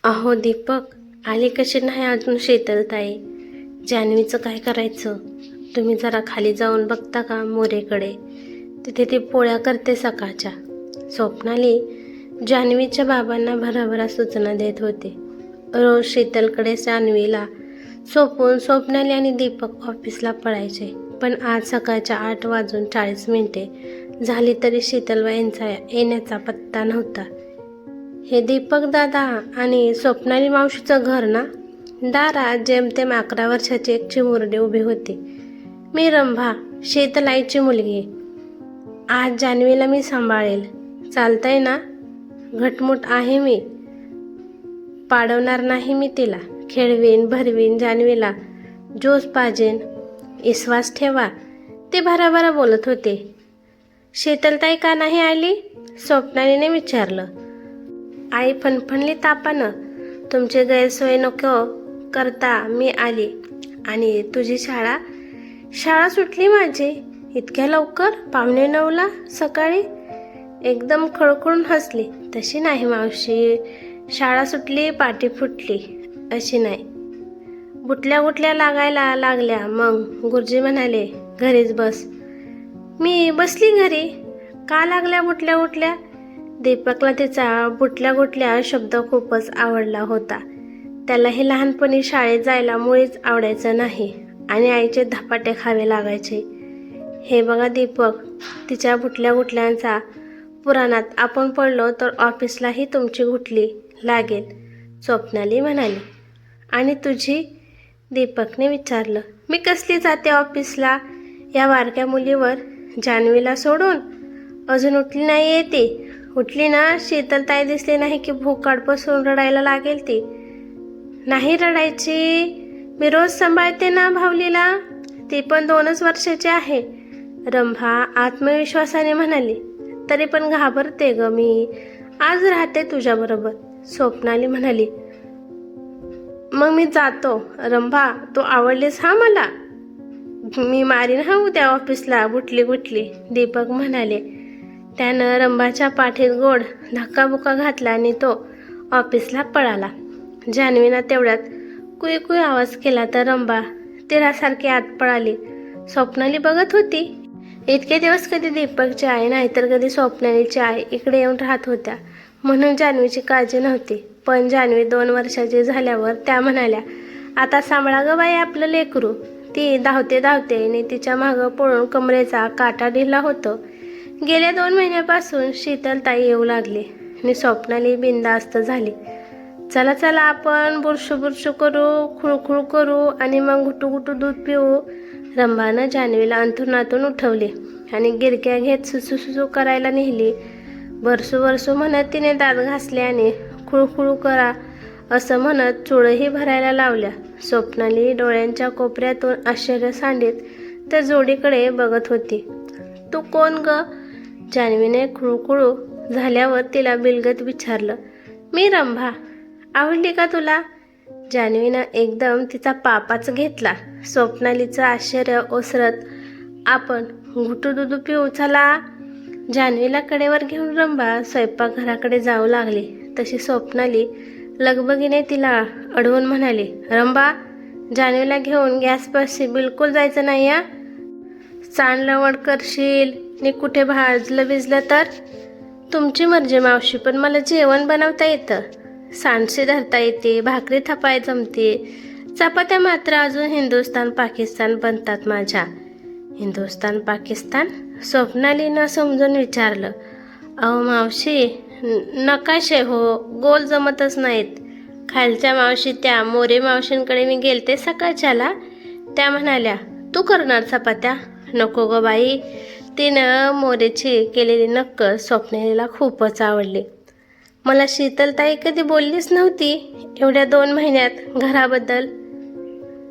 अहो दीपक, आले कसे नाही अजून शीतलताई? जान्हवीचं काय करायचं? तुम्ही जरा खाली जाऊन बघता का मोरेकडे? तिथे ती पोळ्या करते सकाळच्या. स्वप्नाली जान्हवीच्या बाबांना भराभरा सूचना देत होते. रोज शीतलकडे जान्हवीला सोपवून स्वप्नाली आणि दीपक ऑफिसला पळायचे. पण आज सकाळच्या 8:40 झाली तरी शीतलबाईंचा येण्याचा पत्ता नव्हता. हे दीपक दादा आणि स्वप्नाली मावशीचं घर ना? दारात जेमतेम 11 वर्षाची एक चिमुरडी उभी होती. मी रंभा, शीतलाईची मुलगी. आज जान्हवीला मी सांभाळेल. चालतंय ना? घटमुट आहे मी. पाडवणार नाही मी तिला. खेळवीन भरवीन जान्हवीला. जोस पाजेन. विश्वास ठेवा. ते भराभरा बोलत होते. शीतलताई का नाही आली? स्वप्नालीने विचारलं. आई फणफणली तापानं. तुमची गैरसोय नको करता मी आली. आणि तुझी शाळा सुटली माझी इतक्या लवकर? 8:45 सकाळी? एकदम खळखळून हसली. तशी नाही मावशी, शाळा सुटली पाठी फुटली अशी नाही. गुटल्या लागायला लागल्या. मग गुरुजी म्हणाले घरीच बस. मी बसली घरी. का लागल्या गुटल्या? दीपकला तिचा बुटल्या शब्द खूपच आवडला होता. त्याला हे लहानपणी शाळेत जायला मुळीच आवडायचं नाही आणि आईचे धपाटे खावे लागायचे. हे बघा दीपक, तिच्या गुटल्यांचा पुराणात आपण पडलो तर ऑफिसलाही तुमची गुटली लागेल, स्वप्नाली म्हणाली. आणि तुझी? दीपकने विचारलं. मी कसली जाते ऑफिसला या बारक्या मुलीवर, जान्हवीला सोडून? अजून उठली नाही आहे ती. उठली ना, शीतलताई दिसली नाही की भूक काढपासून रडायला लागेल ती. नाही रडायची, मी रोज सांभाळते ना भावलीला. ती पण 2च वर्षाची आहे, रंभा आत्मविश्वासाने म्हणाली. तरी पण घाबरते ग मी. आज राहते तुझ्याबरोबर, स्वप्नाली म्हणाली. मग मी जातो. रंभा, तू आवडलीस हा मला. मी मारीन हा उद्या ऑफिसला गुटली, दीपक म्हणाले. त्यानं रंभाच्या पाठीत गोड धक्काबुक्का घातला आणि तो ऑफिसला पळाला. जान्हवीनं तेवढ्यात कुई आवाज केला तर रंभा तिरासारखी आत पळाली. स्वप्नाली बघत होती. इतके दिवस कधी दीपकची आई नाहीतर कधी स्वप्नालीची आई इकडे येऊन राहत होत्या म्हणून जान्हवीची काळजी नव्हती. पण जान्हवी 2 वर्षाची झाल्यावर त्या म्हणाल्या, आता सांभाळा ग बाई आपलं लेकरू. ती धावते आणि तिच्या मागं पळून कमरेचा काटा ढिला होतो. गेल्या 2 महिन्यापासून शीतलताई येऊ लागली आणि स्वप्नाली बिनधास्त झाली. चला आपण बुरशू करू, खुळखुळ करू आणि मग घुटू दूध पिऊ. रंभानं जान्हवीला अंथरुणातून उठवले आणि गिरक्या घेत सुसू करायला नेली. बरसू म्हणत तिने दात घासले आणि खुळखुळू करा असं म्हणत चुळही भरायला लावल्या. स्वप्नाली डोळ्यांच्या कोपऱ्यातून आश्चर्य सांडीत त्या जोडीकडे बघत होती. तू कोण ग? जान्हवीने खुळखुळू झाल्यावर तिला बिलगत विचारलं. मी रंभा. आवडली का तुला? जान्हवीनं एकदम तिचा पापाच घेतला. स्वप्नालीचं आश्चर्य ओसरत, आपण घुटू दूध पिऊ चला. जान्हवीला कडेवर घेऊन रंभा स्वयंपाकघराकडे जाऊ लागली. तशी स्वप्नाली लगबगीने तिला अडवून म्हणाली, रंभा, जान्हवीला घेऊन गॅसपाशी बिलकुल जायचं नाही या. सांडलवड करशील नि कुठे भाजलं भिजलं तर? तुमची मर्जी मावशी, पण मला जेवण बनवता येतं. सांडशी धरता येते, भाकरी थापाय जमते. चपात्या मात्र अजून हिंदुस्थान पाकिस्तान बनतात माझ्या. हिंदुस्थान पाकिस्तान? स्वप्नालीनं समजून विचारलं. अहो मावशी, नकाशे हो, गोल जमतच नाहीत. खालच्या मावशी, त्या मोरे मावशींकडे मी गेलते सकाळच्याला. त्या म्हणाल्या, तू करणार चपात्या? नको ग बाई. तिनं मोरेची केलेली नक्कल स्वप्नालीला खूपच आवडली. मला शीतलताई कधी बोललीच नव्हती एवढ्या 2 महिन्यात घराबद्दल.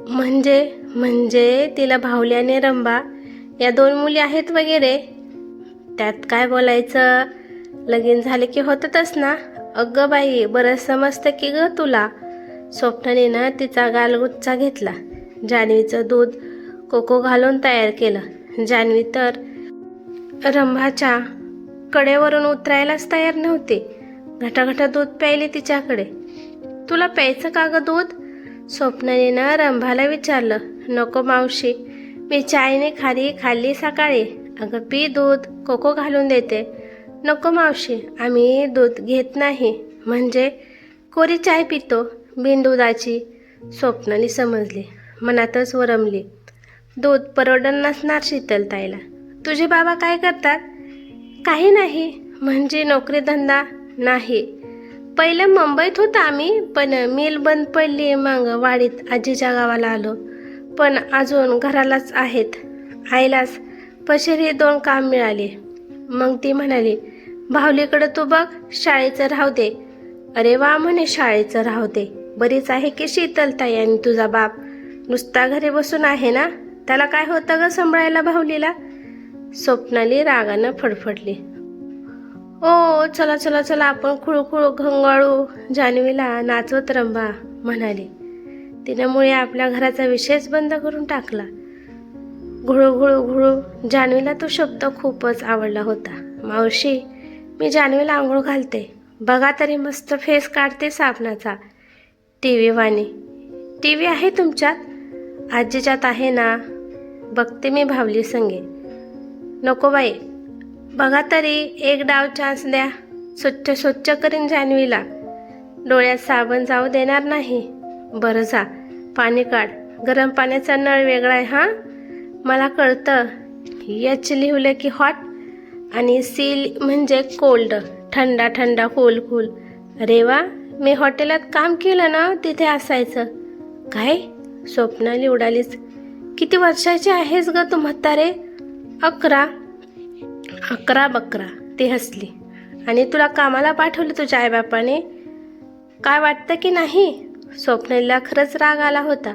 म्हणजे तिला भावल्याने रंभा या 2 मुली आहेत वगैरे. त्यात काय बोलायचं, लगीन झाले की होतच ना. अगं बाई, बरंच समजतं की ग तुला. स्वप्नालीनं तिचा गालगुच्चा घेतला. जान्हवीचं दूध कोको घालून तयार केलं. जान्हवी तर रंभाच्या कडेवरून उतरायलाच तयार नव्हती. घटाघटा दूध प्यायली तिच्याकडे. तुला प्यायचं का ग दूध? स्वप्नालीनं रंभाला विचारलं. नको मावशी, मी चायने खाल्ली सकाळी. अगं पी दूध, कोको घालून देते. नको मावशी, आम्ही दूध घेत नाही, म्हणजे कोरी चाय पितो, बिन दुधाची. स्वप्नाली समजली, मनातच वरमली. दूध परवडण नसणार शीतलताईला. तुझे बाबा काय करतात? काही नाही, म्हणजे नोकरी धंदा नाही. पहिलं मुंबईत होतं आम्ही, पण मिल बंद पडली, मग वाडीत आजीच्या गावाला आलो. पण अजून घरालाच आहेत. आईलाच पशेरी 2 काम मिळाले. मग ती म्हणाली, भावलीकडं तू बघ, शाळेचं राहू दे. अरे वा म्हणे, शाळेचं राहू दे. बरीच आहे की शीतलताई आणि तुझा बाप. नुसता घरी बसून आहे ना, त्याला काय होतं ग सांभाळायला भावलीला? स्वप्नाली रागानं फडफडली. ओ चला चला चला, आपण खुळखुळ घंगाळू. जान्हवीला नाचवत रंभा म्हणाली. तिने मुळे आपल्या घराचा विषयच बंद करून टाकला. घुळू घुळू घुळू. जान्हवीला तो शब्द खूपच आवडला होता. मावशी, मी जान्हवीला आंघोळ घालते. बघा तरी मस्त फेस काढते साबणाचा. टीव्ही वाणी. टीव्ही आहे तुमच्यात? आजीच्यात आहे ना, बघते मी भावली संगे. नको बाई, बघा तरी एक डाव चान्स द्या. स्वच्छ स्वच्छ करीन जान्हवीला. डोळ्यात साबण जाऊ देणार नाही. बरं जा, पाणी काढ. गरम पाण्याचा नळ वेगळा आहे हां. मला कळतं. एच लिहिलं की हॉट आणि सी म्हणजे कोल्ड, थंडा थंडा कूल कूल. अरे वा, मी हॉटेलात काम केलं ना, तिथे असायचं. काय? स्वप्नाली उडालीच. किती वर्षाची आहेस ग तू म्हातारे? 11. 11 ती हसली. आणि तुला कामाला पाठवलं तुझ्या आईबापाने? काय वाटतं की नाही? स्वप्नालीला खरंच राग आला होता.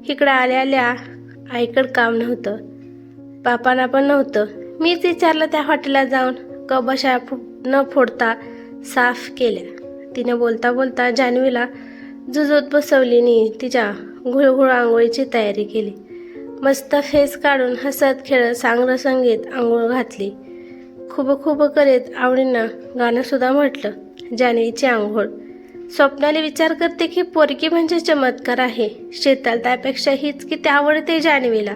इकडं आल्या आल्या आईकडं काम नव्हतं, बापांना पण नव्हतं. मीच विचारलं त्या हॉटेलात जाऊन. कबशा न फोडता साफ केल्या. तिने बोलता बोलता जान्हवीला जुजोत बसवली नी तिच्या घुळघुळ आंघोळीची तयारी केली. मस्त फेस काढून हसत खेळत चांगलं संगीत आंघोळ घातली. खूब करीत आवडीनं गाणंसुद्धा म्हटलं. जान्हवीची आंघोळ. स्वप्नाली विचार करते की पोरगी म्हणजे चमत्कार आहे. शीतलताईपेक्षा हीच किती आवडते जान्हवीला.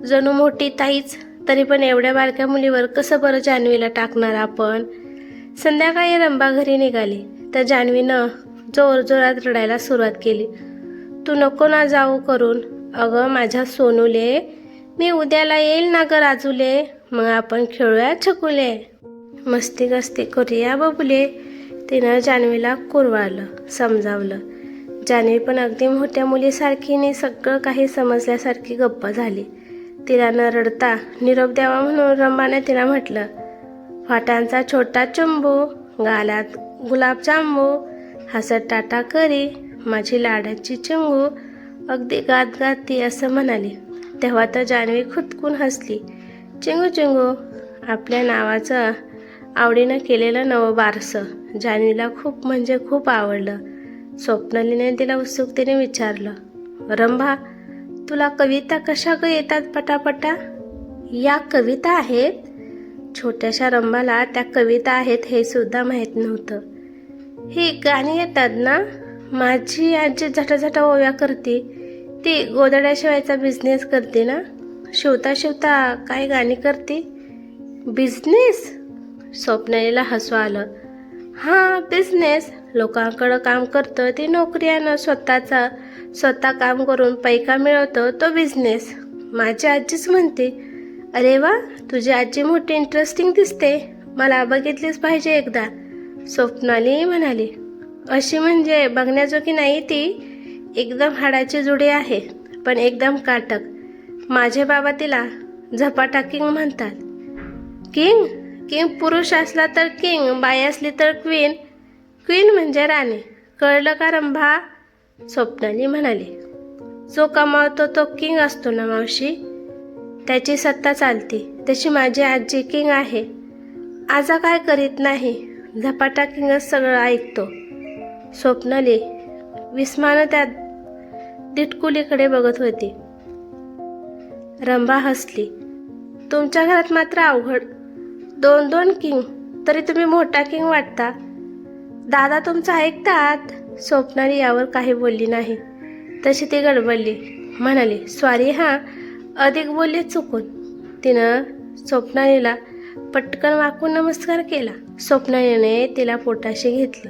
जणू मोठी ताईच. तरी पण एवढ्या बारक्या मुलीवर कसं बरं जान्हवीला टाकणार आपण? संध्याकाळी रंभा घरी निघाली तर जान्हवीनं जोरजोरात रडायला सुरुवात केली. तू नको ना जाऊ करून. अगं माझ्या सोनूले, मी उद्याला येईल ना ग राजूले. मग आपण खेळूया छकुले. मस्ती गस्ती करूया बबुले. तिनं जान्हवीला कुरवाळलं, समजावलं. जान्हवी पण अगदी मोठ्या मुलीसारखीने सगळं काही समजल्यासारखी गप्प झाली. तिला न रडता निरोप द्यावा म्हणून रंभाने तिला म्हटलं, फाटांचा छोटा चंबू, गालात गुलाबजांबू, हसत टाटा करी, माझी लाडाची चंगू. अगदी गात गात ती असं म्हणाली. तेव्हा तर जान्हवी खुदकून हसली. चिंगू चिंगू. आपल्या नावाचं आवडीनं केलेलं नवं बारसं जान्हवीला खूप म्हणजे खूप आवडलं. स्वप्नालीने तिला उत्सुकतेने विचारलं, रंभा, तुला कविता कशा ग येतात पटापटा? या कविता आहेत? छोट्याशा रंभाला त्या कविता आहेत हे सुद्धा माहीत नव्हतं. ही गाणी येतात ना? माझी आजी झटाझटा ओव्या करते. ती गोधड्या शिवायचा बिझनेस करते ना? शिवता शिवता काय गाणी करते? बिझनेस? स्वप्नालीला हसू आलं. हां, बिझनेस. लोकांकडं काम करतं ती नोकरी आणि स्वतः काम करून पैका मिळवतं तो बिझनेस. माझी आजीच म्हणते. अरे वा, तुझी आजी मोठी इंटरेस्टिंग दिसते. मला बघितलीच पाहिजे एकदा. स्वप्नाली म्हणाली. अशी म्हणजे बघण्याजोगी नाही ती. एकदम हाडाची जुडी आहे, पण एकदम काटक. माझे बाबा तिला झपाटा किंग म्हणतात. किंग? किंग पुरुष असला तर किंग, बाई असली तर क्वीन. क्वीन म्हणजे राणी. कळलं का रंभा? स्वप्नाली म्हणाली. जो कमावतो तो किंग असतो ना मावशी. त्याची सत्ता चालते. तशी माझी आजी किंग आहे. आजा काय करीत नाही, झपाटा किंगच सगळं ऐकतो. स्वप्नाली विस्मानं त्या दिटकुलीकडे बघत होती. रंभा हसली. तुमच्या घरात मात्र अवघड. 2 किंग, तरी तुम्ही मोठा किंग वाटता. दादा तुमचं ऐकतात. स्वप्नाली यावर काही बोलली नाही. तशी ती गडबडली, म्हणाली, सॉरी हां, अधिक बोलले चुकून. तिनं स्वप्नालीला पटकन वाकून नमस्कार केला. स्वप्नालीने तिला पोटाशी घेतली.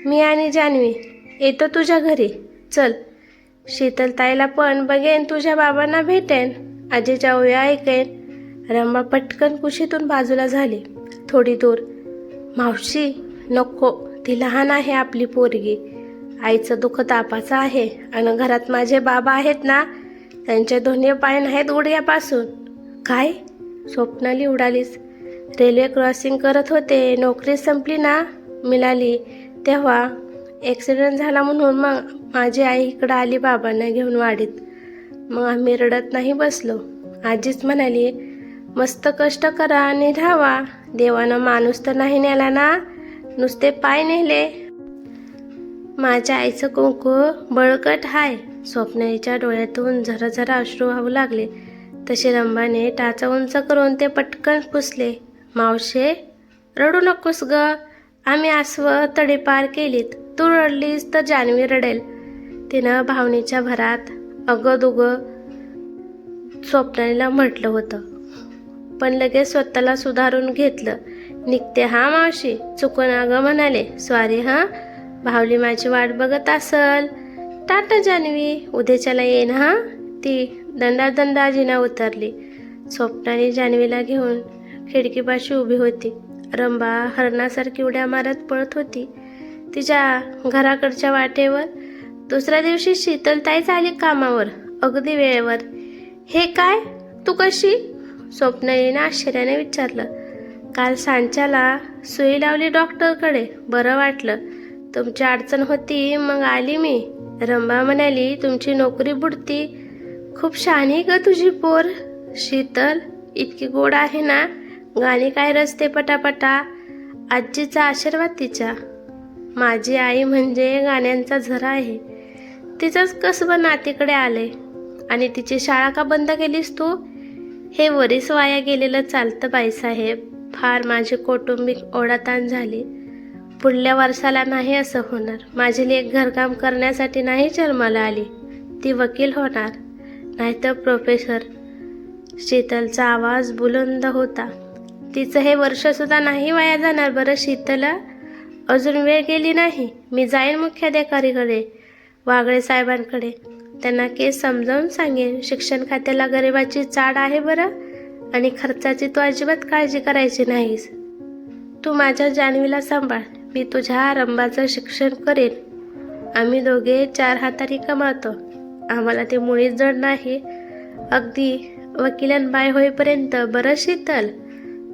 मी आणि जान्हवी येतो तुझ्या घरी, चल. शीतलताईला पण बघेन, तुझ्या बाबांना भेटेन, आजीच्या ओव्या ऐकेन. रंबा पटकन कुशीतून बाजूला झाली. थोडी दूर, मावशी नको, ती लहान आहे आपली पोरगी. आईचं दुःख तापाचं आहे आणि घरात माझे बाबा आहेत ना, त्यांचे दोन्ही पाय नाहीत गुडघ्यापासून. काय? स्वप्नाली उडालीच. रेल्वे क्रॉसिंग करत होते, नोकरी संपली ना, मिळाली तेव्हा ॲक्सिडेंट झाला म्हणून मग माझी आई इकडं आली बाबांना घेऊन वाडीत. मग आम्ही रडत नाही बसलो. आजीच म्हणाली, मस्त कष्ट करा आणि राहावा, देवानं माणूस तर नाही नेला ना, नुसते पाय नेले. माझ्या आईचं कुंकू बळकट हाय. स्वप्नालीच्या डोळ्यातून जरा जरा अश्रू वाहू लागले. तसे रंबाने टाचा उंच करून ते पटकन पुसले. मावशे, रडू नकोस ग, आम्ही आसव तडे पार केलीत, तू रडलीस तर जान्हवी रडेल. तिनं भावनेच्या भरात अगदुगं स्वप्नालीला म्हटलं होतं, पण लगेच स्वतःला सुधारून घेतलं. निघते हा मावशी, चुकून अगं म्हणाले, सॉरी हां, भावली माझी वाट बघत असल. टाटा जान्हवी, उद्याच्याला येईन हां. ती दंडाजिना उतरली. स्वप्नाली जान्हवीला घेऊन खिडकीपाशी उभी होती. रंबा हरणासारखी उड्या मारत पळत होती तिच्या घराकडच्या वाटेवर. दुसऱ्या दिवशी शीतलताईच आली कामावर, अगदी वेळेवर. हे काय, तू कशी? स्वप्नालीने आश्चर्याने विचारलं. काल सांच्याला सुई लावली डॉक्टरकडे, बरं वाटलं. तुमची अडचण होती मग आली मी. रंबा म्हणाली, तुमची नोकरी बुडती. खूप शहाणी ग तुझी पोर. शीतल इतकी गोड आहे ना, गाणी काय रचते पटापटा. आजीचा आशीर्वाद तिच्या. माझी आई म्हणजे गाण्यांचा झरा आहे. तिचंच कसबं नातीकडे आलंय. आणि तिची शाळा का बंद केलीस तू? हे वरीस वाया गेलेलं चालतं बाईसाहेब. फार माझी कौटुंबिक ओढाताण झाली. पुढल्या वर्षाला नाही असं होणार. माझी लेक घरकाम करण्यासाठी नाही जन्माला आली. ती वकील होणार, नाहीतर प्रोफेसर. शीतलचा आवाज बुलंद होता. तिचं हे वर्षसुद्धा नाही वाया जाणार बरं शीतल. अजून वेळ गेली नाही. मी जाईन मुख्याधिकारीकडे, वागळे साहेबांकडे. त्यांना केस समजावून सांगेन. शिक्षण खात्याला गरिबाची चाड आहे बरं, आणि खर्चाची तू अजिबात काळजी करायची नाहीस. तू माझ्या जान्हवीला सांभाळ. मी तुझ्या रंबाचं शिक्षण करेन. आम्ही दोघे 4 हाताने कमावतो. आम्हाला ते मुळीच जड नाही. अगदी वकिलांबाई होईपर्यंत, बरं शीतल?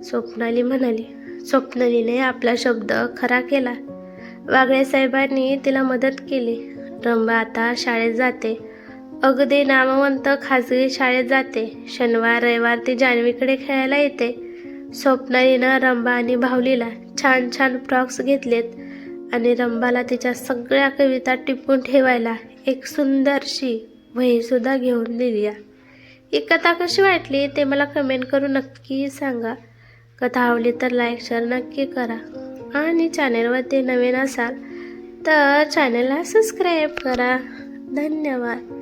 स्वप्नाली म्हणाली. स्वप्नालीने आपला शब्द खरा केला. वागळे साहेबांनी तिला मदत केली. रंबा आता शाळेत जाते, अगदी नामवंत खाजगी शाळेत जाते. शनिवार रविवार ती जान्हवीकडे खेळायला येते. स्वप्नालीनं रंबा आणि भावलीला छान छान फ्रॉक्स घेतलेत आणि रंबाला तिच्या सगळ्या कविता टिपून ठेवायला एक सुंदरशी वहीसुद्धा घेऊन दिली. ही कथा कशी वाटली ते मला कमेंट करून नक्की सांगा. कथा आवडली तर लाईक शेअर नक्की करा, आणि चॅनलवरती नवीन असाल तर चॅनलला सबस्क्राईब करा. धन्यवाद.